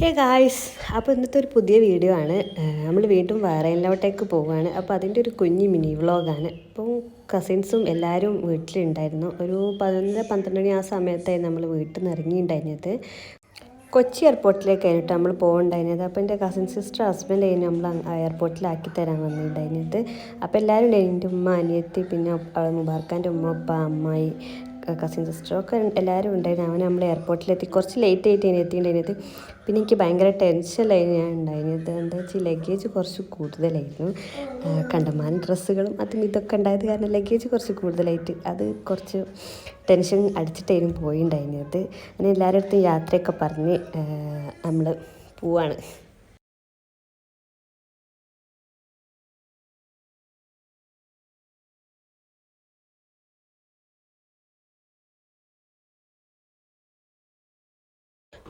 Hey guys, അപ്പോൾ ഇന്നത്തെ ഒരു പുതിയ വീഡിയോ ആണ്. നമ്മൾ വീണ്ടും വയറയിലോട്ടേക്ക് പോവുകയാണ്. അപ്പോൾ അതിൻ്റെ ഒരു കുഞ്ഞു മിനി വ്ളോഗാണ്. അപ്പം കസിൻസും എല്ലാവരും വീട്ടിലുണ്ടായിരുന്നു. ഒരു 11-12 മണി ആ സമയത്തായിരുന്നു നമ്മൾ വീട്ടിൽ നിന്ന് ഇറങ്ങിയിട്ടുണ്ടായിരുന്നത്. കൊച്ചി എയർപോർട്ടിലേക്കായിട്ട് നമ്മൾ പോകുന്നുണ്ടായിരുന്നത്. അപ്പോൾ എൻ്റെ കസിൻ സിസ്റ്റർ ഹസ്ബൻഡ് ആയിരുന്നു നമ്മൾ എയർപോർട്ടിലാക്കി തരാൻ വന്നിട്ടുണ്ടായിരുന്നത്. അപ്പോൾ എല്ലാവരും ഉണ്ടായിരുന്നു. എൻ്റെ ഉമ്മ, അനിയത്തി, പിന്നെ മുബാർക്കാൻ്റെ ഉമ്മ, ഉപ്പ, അമ്മായി, കസിൻ സിസ്റ്ററൊക്കെ എല്ലാവരും ഉണ്ടായിരുന്നു. അവൻ നമ്മൾ എയർപോർട്ടിലെത്തി കുറച്ച് ലേറ്റ് ആയിട്ട് എത്തിയിട്ടുണ്ടായിരുന്നത്. പിന്നെ എനിക്ക് ഭയങ്കര ടെൻഷനിലായിരുന്നു ഞാൻ ഉണ്ടായിരുന്നത്. എന്താ വെച്ചാൽ ലഗേജ് കുറച്ച് കൂടുതലായിരുന്നു. കണ്ടമാനം ഡ്രസ്സുകളും അതും ഇതൊക്കെ ഉണ്ടായത് കാരണം ലഗേജ് കുറച്ച് കൂടുതലായിട്ട് അത് കുറച്ച് ടെൻഷൻ അടിച്ചിട്ടായിരുന്നു പോയിണ്ടായിരുന്നത്. അങ്ങനെ എല്ലാവരുടെ അടുത്തും യാത്രയൊക്കെ പറഞ്ഞ് നമ്മൾ പോവാണ്.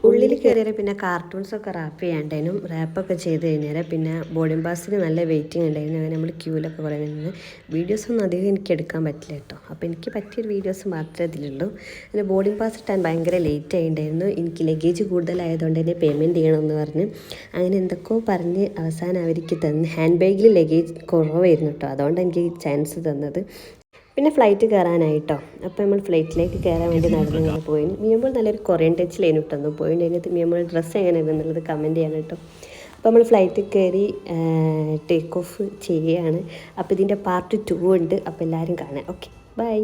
ഉള്ളിൽ കയറിയാൽ പിന്നെ കാർട്ടൂൺസൊക്കെ റാപ്പ് ചെയ്യാണ്ടായിരുന്നു. റാപ്പൊക്കെ ചെയ്ത് കഴിഞ്ഞാൽ പിന്നെ ബോർഡിംഗ് പാസിന് നല്ല വെയിറ്റിംഗ് ഉണ്ടായിരുന്നു. അങ്ങനെ നമ്മൾ ക്യൂവിലൊക്കെ കുറേ നിന്ന് വീഡിയോസൊന്നും അധികം എനിക്ക് എടുക്കാൻ പറ്റില്ല കേട്ടോ. അപ്പോൾ എനിക്ക് പറ്റിയൊരു വീഡിയോസ് മാത്രമേ ഇതിലുള്ളൂ. അങ്ങനെ ബോർഡിംഗ് പാസ് ഇട്ടാൻ ഭയങ്കര ലേറ്റ് ആയിട്ടുണ്ടായിരുന്നു. എനിക്ക് ലഗേജ് കൂടുതലായതുകൊണ്ട് തന്നെ പേയ്മെൻറ്റ് ചെയ്യണമെന്ന് പറഞ്ഞ് അങ്ങനെ എന്തൊക്കെയോ പറഞ്ഞ് അവസാനം അവർക്ക് തന്ന്. ഹാൻഡ് ബാഗിൽ ലഗേജ് കുറവായിരുന്നു കേട്ടോ, അതുകൊണ്ട് എനിക്ക് ചാൻസ് തന്നത്. പിന്നെ ഫ്ലൈറ്റ് കയറാനായിട്ടോ. അപ്പോൾ നമ്മൾ ഫ്ലൈറ്റിലേക്ക് കയറാൻ വേണ്ടി നടന്നിങ്ങനെ പോയി. മിയമ്പോൾ നല്ലൊരു കൊറിയൻ ടച്ചിലായിരുന്നു കേട്ടോ പോയിട്ടുണ്ട്. മിയമ്പോൾ ഡ്രസ്സ് എങ്ങനെയാണ് എന്നുള്ളത് കമൻറ്റ് ചെയ്യണം കേട്ടോ. അപ്പോൾ നമ്മൾ ഫ്ലൈറ്റിൽ കയറി ടേക്ക് ഓഫ് ചെയ്യുകയാണ്. അപ്പോൾ ഇതിൻ്റെ പാർട്ട് 2 ഉണ്ട്. അപ്പോൾ എല്ലാവരും കാണാം. Okay, by.